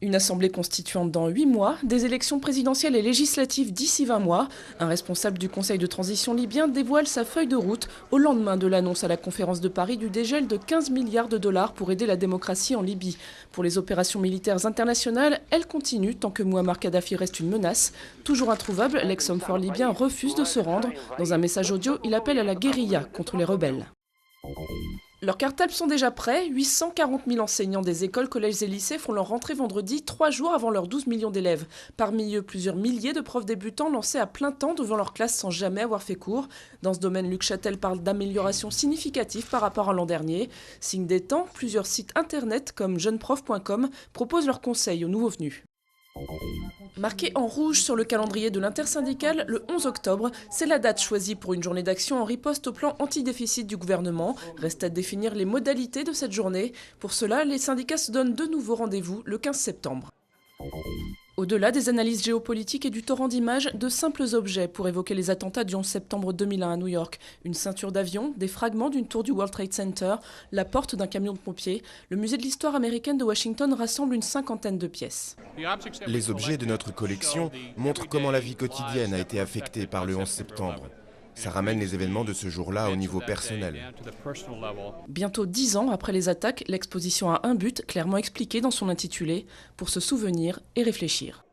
Une assemblée constituante dans 8 mois, des élections présidentielles et législatives d'ici 20 mois. Un responsable du Conseil de transition libyen dévoile sa feuille de route au lendemain de l'annonce à la conférence de Paris du dégel de 15 milliards de dollars pour aider la démocratie en Libye. Pour les opérations militaires internationales, elles continuent tant que Mouammar Kadhafi reste une menace. Toujours introuvable, l'ex-homme fort libyen refuse de se rendre. Dans un message audio, il appelle à la guérilla contre les rebelles. Leurs cartables sont déjà prêts. 840 000 enseignants des écoles, collèges et lycées font leur rentrée vendredi, 3 jours avant leurs 12 millions d'élèves. Parmi eux, plusieurs milliers de profs débutants lancés à plein temps devant leur classe sans jamais avoir fait cours. Dans ce domaine, Luc Châtel parle d'amélioration significative par rapport à l'an dernier. Signe des temps, plusieurs sites internet comme jeuneprof.com proposent leurs conseils aux nouveaux venus. Marqué en rouge sur le calendrier de l'intersyndicale, le 11 octobre, c'est la date choisie pour une journée d'action en riposte au plan anti-déficit du gouvernement. Reste à définir les modalités de cette journée. Pour cela, les syndicats se donnent de nouveau rendez-vous le 15 septembre. Au-delà des analyses géopolitiques et du torrent d'images, de simples objets pour évoquer les attentats du 11 septembre 2001 à New York. Une ceinture d'avion, des fragments d'une tour du World Trade Center, la porte d'un camion de pompiers. Le musée de l'histoire américaine de Washington rassemble une cinquantaine de pièces. Les objets de notre collection montrent comment la vie quotidienne a été affectée par le 11 septembre. Ça ramène les événements de ce jour-là au niveau personnel. Bientôt 10 ans après les attaques, l'exposition a un but, clairement expliqué dans son intitulé, pour se souvenir et réfléchir.